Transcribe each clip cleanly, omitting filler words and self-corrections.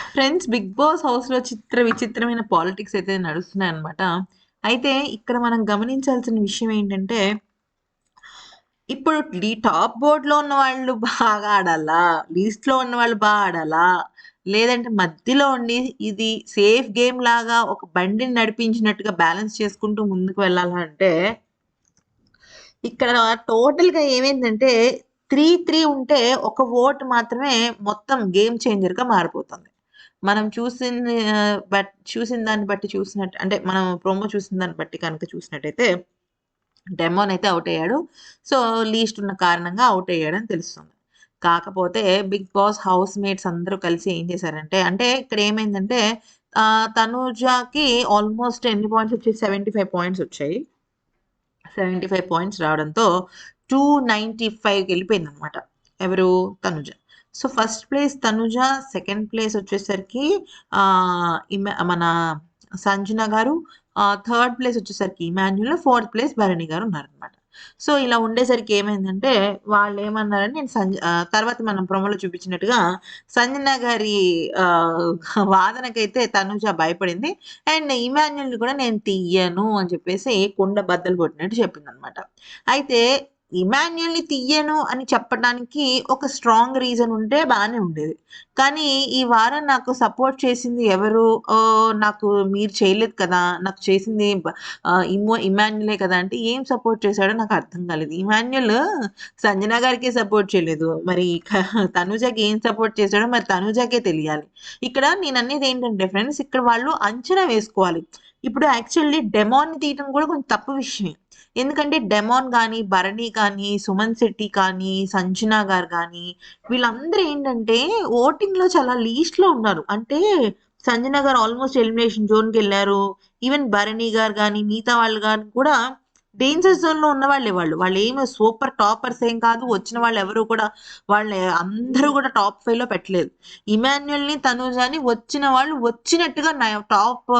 Friends, 'big boss' హౌస్‌లో విచిత్రమైన politics అయితే నడుస్తున్నాయన్నమాట. అయితే ఇక్కడ మనం గమనించాల్సిన విషయం ఏంటంటే, ఇప్పుడు టాప్ బోర్డ్‌లో ఉన్న వాళ్ళు బాగా ఆడాలా? లీస్ట్‌లో ఉన్నవాళ్ళు ఆడాలా? లేదంటే మధ్యలో ఉండి ఇది సేఫ్ గేమ్ లాగా ఒక బండిని నడిపించినట్టుగా బ్యాలెన్స్ చేసుకుంటూ ముందుకు వెళ్ళాలా అంటే, ఇక్కడ టోటల్‌గా ఏమైందంటే 3 ఉంటే ఒక ఓట్ మాత్రమే మొత్తం గేమ్ చేంజర్‌గా మారిపోతుంది. మనం చూసిన దాన్ని బట్టి చూసినట్టు అంటే మనం ప్రోమో చూసిన దాన్ని బట్టి కనుక చూసినట్టయితే డెమోన్ అయితే ఔట్ అయ్యాడు. సో, లీస్ట్ ఉన్న కారణంగా ఔట్ అయ్యాడని తెలుస్తుంది. కాకపోతే 'బిగ్ బాస్' హౌస్ మేట్స్ అందరూ కలిసి ఏం చేశారంటే అంటే ఇక్కడ ఏమైందంటే తనూజకి ఆల్‌మోస్ట్ ఎన్ని పాయింట్స్ వచ్చాయి? 75 పాయింట్స్ వచ్చాయి. 75 పాయింట్స్ రావడంతో 295కి వెళ్ళిపోయిందనమాట. ఎవరు? Tanuja. So, first place Tanuja, second place వచ్చేసరికి మన సంజన గారు, థర్డ్ ప్లేస్ వచ్చేసరికి Emmanuel, fourth place Bharani garu ఉన్నారనమాట. సో, ఇలా ఉండేసరికి ఏమైందంటే వాళ్ళేమన్నారంటే తర్వాత మనం ప్రోమోలో చూపించినట్టుగా సంజన గారి వాదనకైతే తనుజ భయపడింది. అండ్ ఇమాన్యుల్‌ని కూడా నేను తీయను అని చెప్పేసి కుండ బద్దలు కొట్టినట్టు చెప్పిందనమాట. అయితే ఇమాన్యుల్‌ని తీయను అని చెప్పడానికి ఒక స్ట్రాంగ్ రీజన్ ఉంటే బానే ఉండేది. కానీ ఈ వారం నాకు సపోర్ట్ చేసింది ఎవరు? నాకు మీరు చేయలేదు కదా! నాకు చేసింది ఇమాన్యులే కదా! అంటే ఏం సపోర్ట్ చేశాడో నాకు అర్థం కాలేదు. ఇమాన్యుల్ సంజన గారికే సపోర్ట్ చేయలేదు. మరి తనుజకి ఏం సపోర్ట్ చేశాడో మరి తనుజకే తెలియాలి. ఇక్కడ నేననేదేంటంటే ఫ్రెండ్స్, ఇక్కడ వాళ్ళు అంచనా వేసుకోవాలి. ఇప్పుడు యాక్చువల్లీ డెమోన్‌ని తీయటం కూడా కొంచెం తప్పు విషయమే. ఎందుకంటే డెమోన్ గాని, భరణి కానీ, సుమన్ శెట్టి కానీ, సంజన గారు గాని వీళ్ళందరూ ఏంటంటే ఓటింగ్‌లో చాలా లీస్ట్‌లో ఉన్నారు. అంటే సంజన గారు almost elimination జోన్‌కెళ్లారు. Even Bharani garu గాని, మిగతా వాళ్ళు గాని కూడా డేంజర్ జోన్‌లో ఉన్నవాళ్ళే వాళ్ళు. వాళ్ళేమి సూపర్ టాపర్స్ ఏం కాదు. వచ్చిన వాళ్ళెవరు కూడా అందరూ కూడా టాప్ 5లో పెట్టలేదు. ఇమాన్యుల్‌ని, తనూజని వచ్చిన వాళ్ళు వచ్చినట్టుగా టాప్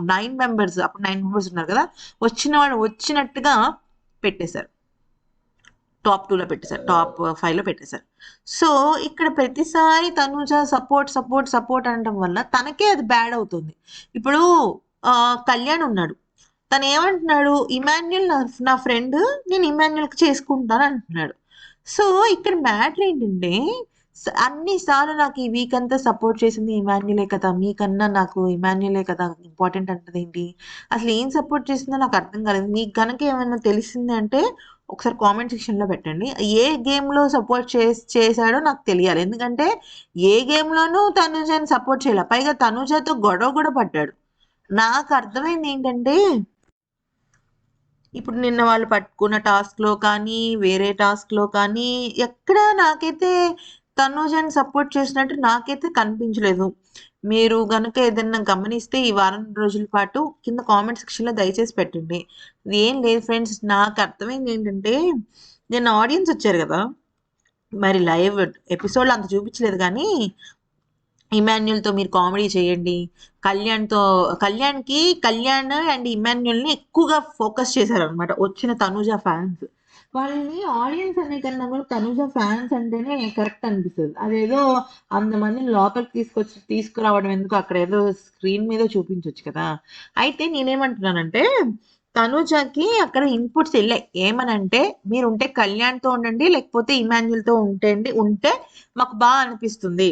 9 మెంబర్స్ అప్పుడు 9 మెంబర్స్ ఉన్నారు కదా! వచ్చిన వాళ్ళు వచ్చినట్టుగా పెట్టేశారు. టాప్ 2లో పెట్టేశారు. టాప్ 5లో పెట్టేశారు. సో, ఇక్కడ ప్రతిసారి తనూజ సపోర్ట్ అనడం వల్ల తనకే అది బ్యాడ్ అవుతుంది. ఇప్పుడు కళ్యాణ్ ఉన్నాడు. తనేమంటున్నాడు? ఇమాన్యుల్ నా ఫ్రెండ్. నేను ఇమాన్యుల్‌కి చేసుకుంటాను అంటున్నాడు. సో, ఇక్కడ మ్యాటర్ ఏంటంటే అన్ని సార్లు నాకు ఈ వీక్ అంతా సపోర్ట్ చేసింది ఇమాన్యులే కదా! మీకన్నా నాకు ఇమాన్యులే కదా! ఇంపార్టెంట్ అంటదేంటి? అసలు ఏం సపోర్ట్ చేసిందో నాకు అర్థం కాలేదు. మీకు గనక ఏమన్నా తెలిసింది అంటే ఒకసారి కామెంట్ సెక్షన్‌లో పెట్టండి. ఏ గేమ్‌లో సపోర్ట్ చేసాడో నాకు తెలియాలి. ఎందుకంటే ఏ గేమ్‌లోనూ తనుజని సపోర్ట్ చేయలే. పైగా తనుజతో గొడవ కూడా పడ్డాడు. నాకు అర్థమైంది ఏంటంటే ఇప్పుడు నిన్న వాళ్ళు పట్టుకున్న టాస్క్‌లో కానీ, వేరే టాస్క్‌లో కానీ ఎక్కడ నాకైతే తనూజని సపోర్ట్ చేసినట్టు నాకైతే కనిపించలేదు. మీరు గనుక ఏదన్నా గమనిస్తే ఈ వారం రోజుల పాటు కింద కామెంట్ సెక్షన్‌లో దయచేసి పెట్టండి. ఏం లేదు ఫ్రెండ్స్, నాకు అర్థమైంది ఏంటంటే నిన్న ఆడియన్స్ వచ్చారు గదా! మరి లైవ్ ఎపిసోడ్‌లో అంత చూపించలేదు గానీ ఇమాన్యుల్‌తో మీరు కామెడీ చేయండి. కళ్యాణ్ అండ్ ఇమాన్యుల్‌ని ఎక్కువగా ఫోకస్ చేశారనమాట వచ్చిన తనూజ ఫ్యాన్స్. వాళ్ళని ఆడియన్స్ అనే కన్నా కూడా తనూజ ఫ్యాన్స్ అంటేనే కరెక్ట్ అనిపిస్తది. అదేదో అంతమందిని లోపలికి తీసుకురావడం ఎందుకు? అక్కడ ఏదో స్క్రీన్ మీద చూపించొచ్చు కదా! అయితే నేనేమంటున్నానంటే తనూజకి అక్కడ ఇన్‌పుట్స్ ఎళ్ళాయి. ఏమనంటే మీరుంటే కళ్యాణ్‌తో ఉండండి. లేకపోతే ఇమాన్యుల్‌తో ఉంటే మాకు అనిపిస్తుంది.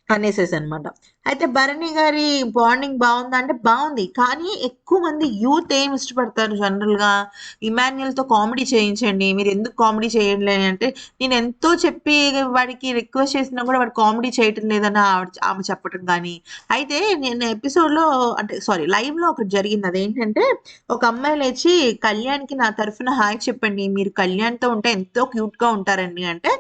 అనేసేసనమాట. అయితే 'భరణి' గారి బాండింగ్ బావుందా అంటే బావుంది. కానీ ఎక్కువ మంది యూత్ ఏమి ఇష్టపడతారు జనరల్‌గా, ఇమాన్యుల్‌తో కామెడీ చేయించండి. మీరెందుకు కామెడీ చేయట్లే అంటే, నేనెంతో చెప్పి వాడికి రిక్వెస్ట్ చేసినా కూడా వాడు కామెడీ చేయటం లేదని ఆమె చెప్పటం గానీ, అయితే నేను ఎపిసోడ్‌లో అంటే సారీ లైవ్‌లో ఒకటి జరిగింది. అదేంటంటే ఒక అమ్మాయి లేచి కళ్యాణ్‌కి నా తరఫున హాయ్ చెప్పండి. మీరు కళ్యాణ్‌తో ఉంటే ఎంతో క్యూట్‌గా ఉంటారండి అంటే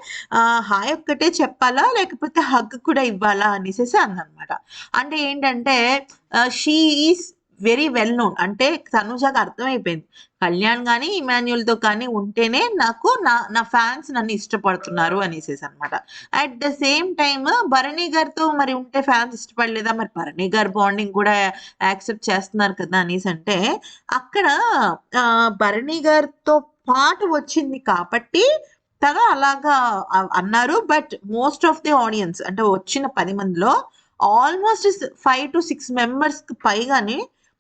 హాయ్ ఒక్కటే చెప్పాలా? లేకపోతే హగ్ కూడా ఇవ్వాలా? అనేసేసి అందనమాట. అంటే ఏంటంటే she is very well known. అంటే తనుజకి అర్థమైపోయింది. కళ్యాణ్ గాని, ఇమాన్యుల్‌తో కానీ ఉంటేనే నాకు నా ఫ్యాన్స్ నన్ను ఇష్టపడుతున్నారు అనేసేసనమాట. At the same time Bharani గారితో మరి ఉంటే ఫ్యాన్స్ ఇష్టపడలేదా? మరి భరణి గారి బాండింగ్ కూడా యాక్సెప్ట్ చేస్తున్నారు కదా! అనేసంటే అక్కడ భరణి గారితో పాటు వచ్చింది కాబట్టి తను అలాగా అన్నారు. But most of the audience అంటే వచ్చిన 10 మందిలో ఆల్మోస్ట్ 5 to 6 మెంబర్స్కి పైగానే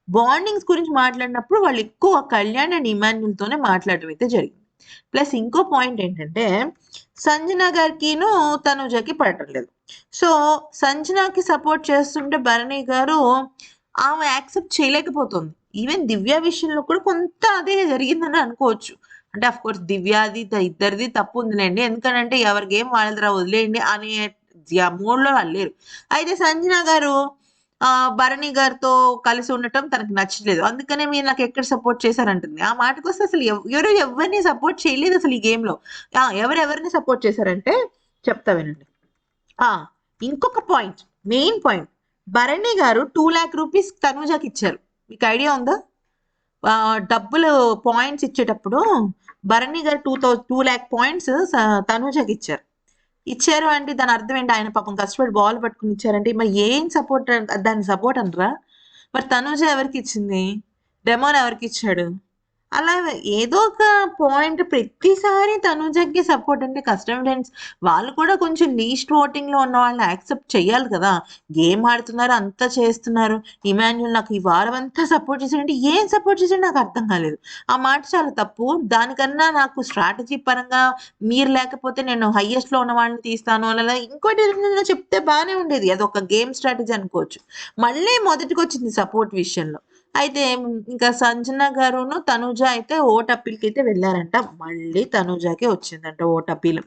బాండింగ్స్ గురించి మాట్లాడినప్పుడు వాళ్ళు ఎక్కువ కళ్యాణ్ అండ్ ఇమాన్యుల్తోనే మాట్లాడడం అయితే జరిగింది. ప్లస్ ఇంకో పాయింట్ ఏంటంటే సంజన గారికిను తనుజకి పడటం లేదు. సో సంజనకి సపోర్ట్ చేస్తుంటే భరణి గారు ఆమె యాక్సెప్ట్ చేయలేకపోతుంది. ఈవెన్ దివ్య విషయంలో కూడా కొంత అదే జరిగిందని అనుకోవచ్చు. అంటే అఫ్ కోర్స్ దివ్యాది ఇద్దరిది తప్పు ఉందిలేండి, ఎందుకంటే ఎవరి గేమ్ వాళ్ళదిరా వదిలేయండి అనే మూడ్లో వాళ్ళు లేరు. అయితే సంజన గారు భరణి గారితో కలిసి ఉండటం తనకు నచ్చలేదు, అందుకనే మీరు నాకు ఎక్కడ సపోర్ట్ చేశారంటుంది. ఆ మాటకు వస్తే అసలు ఎవరిని సపోర్ట్ చేయలేదు అసలు ఈ గేమ్లో. ఎవరెవరిని సపోర్ట్ చేశారంటే చెప్తా వినండి. ఇంకొక point, main point, Bharani garu 2 lakh rupees తనుజాకి ఇచ్చారు. మీకు ఐడియా ఉందా? డబ్బులు పాయింట్స్ ఇచ్చేటప్పుడు భరణి గారు 2 lakh పాయింట్స్ తనుజాకి ఇచ్చారు అంటే దాని అర్థం ఏంటి? ఆయన పాపం కష్టపడి బాల్ పట్టుకుని ఇచ్చారంటే మరి ఏం సపోర్ట్, దాన్ని సపోర్ట్ అనరా? మరి తనుజ ఎవరికి ఇచ్చింది? డెమోన్ ఎవరికి ఇచ్చాడు? అలా ఏదో ఒక పాయింట్ ప్రతిసారి తనుజకి సపోర్ట్ అంటే కష్టం ఫ్రెండ్స్. వాళ్ళు కూడా కొంచెం లీస్ట్ ఓటింగ్లో ఉన్న వాళ్ళని యాక్సెప్ట్ చేయాలి కదా. గేమ్ ఆడుతున్నారు, అంతా చేస్తున్నారు. ఇమాన్యుల్ నాకు ఈ వారం అంతా సపోర్ట్ చేశాడంటే ఏం సపోర్ట్ చేశాడు నాకు అర్థం కాలేదు. ఆ మాట చాలా తప్పు. దానికన్నా నాకు స్ట్రాటజీ పరంగా మీరు లేకపోతే నేను హైయెస్ట్లో ఉన్న వాళ్ళని తీస్తాను అలా ఇంకోటి ఏదైనా చెప్తే బాగానే ఉండేది. అది ఒక గేమ్ స్ట్రాటజీ అనుకోవచ్చు. మళ్ళీ మొదటికి వచ్చింది సపోర్ట్ విషయంలో. అయితే ఇంకా సంజన గారును తనుజ అయితే ఓట్ అప్పీల్కి అయితే వెళ్ళారంట. మళ్ళీ తనుజాకే వచ్చిందంట ఓట్ అప్పీల్.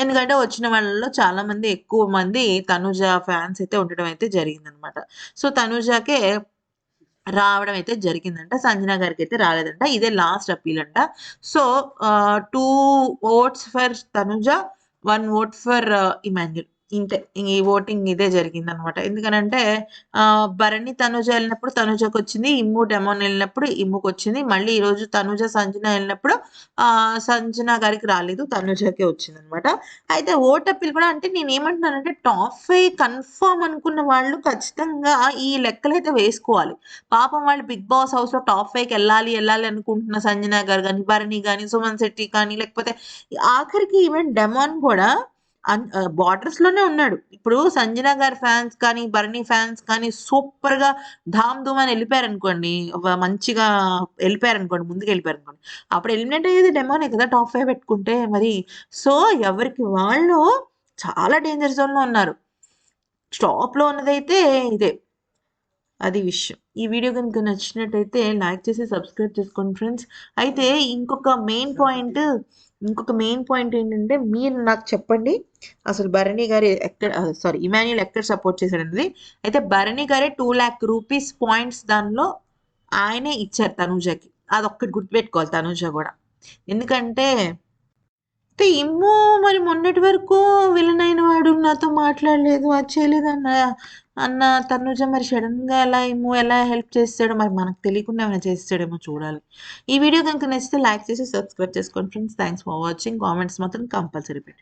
ఎందుకంటే వచ్చిన వాళ్ళలో చాలా మంది, ఎక్కువ మంది తనుజ ఫ్యాన్స్ అయితే ఉండడం అయితే జరిగిందనమాట. సో తనుజాకే రావడం అయితే జరిగిందంట, సంజన గారికి అయితే రాలేదంట. ఇదే లాస్ట్ అప్పీల్ అంట. So 2 votes for Tanuja, 1 vote for Emmanuel. ఇంతే, ఈ ఓటింగ్ ఇదే జరిగిందనమాట. ఎందుకనంటే భరణి తనుజ వెళ్ళినప్పుడు తనుజకు వచ్చింది, ఇమ్ము డెమోన్ వెళ్ళినప్పుడు ఇమ్ముకు వచ్చింది. మళ్ళీ ఈరోజు తనుజ సంజన వెళ్ళినప్పుడు సంజన గారికి రాలేదు, తనుజకే వచ్చిందనమాట. అయితే ఓట్ అప్పీల్ కూడా అంటే నేను ఏమంటున్నానంటే టాప్ 5 కన్ఫర్మ్ అనుకున్న వాళ్ళు ఖచ్చితంగా ఈ లెక్కలైతే వేసుకోవాలి. పాపం వాళ్ళు బిగ్ బాస్ హౌస్లో టాప్ 5కి వెళ్ళాలి అనుకుంటున్న సంజన గారు కానీ, భరణి కానీ, సుమన్ శెట్టి కానీ, లేకపోతే ఆఖరికి ఈవెన్ డెమోన్ కూడా బార్డర్స్లోనే ఉన్నాడు. ఇప్పుడు సంజన గారి ఫ్యాన్స్ కానీ, భరణి ఫ్యాన్స్ కానీ సూపర్గా ధామ్ ధూమ్ అని వెళ్ళిపోయారనుకోండి, మంచిగా వెళ్ళిపోయారనుకోండి, ముందుకు వెళ్ళిపోయారనుకోండి, అప్పుడు ఎలిమినేట్ అయ్యేది డెమోనే కదా టాప్ 5 పెట్టుకుంటే మరి. సో ఎవరికి వాళ్ళు చాలా డేంజర్ జోన్లో ఉన్నారు. టాప్లో ఉన్నదైతే ఇదే, అది విషయం. ఈ వీడియో కనుక నచ్చినట్టయితే లైక్ చేసి సబ్స్క్రైబ్ చేసుకోండి ఫ్రెండ్స్. అయితే ఇంకొక మెయిన్ పాయింట్ ఏంటంటే మీరు నాకు చెప్పండి, అసలు భరణి గారు ఎక్కడ, ఇమాన్యుల్ ఎక్కడ సపోర్ట్ చేశాడనేది. అయితే భరణి గారే 2 lakh రూపీస్ పాయింట్స్ దానిలో ఆయనే ఇచ్చారు తనుజకి. అదొక్కటి గుర్తుపెట్టుకోవాలి తనుజ కూడా. ఎందుకంటే ఇమ్ము మరి మొన్నటి వరకు విలన్ అయిన వాడు నాతో మాట్లాడలేదు, అది చేయలేదు అన్న తనుజ మరి సడన్గా ఎలా హెల్ప్ చేస్తాడో మరి మనకు తెలియకుండా ఏమైనా చేస్తాడేమో చూడాలి. ఈ వీడియో కనుక నచ్చితే లైక్ చేసి సబ్స్క్రైబ్ చేసుకోండి friends. Thanks for watching. Comments మాత్రం కంపల్సరీ పెట్టండి.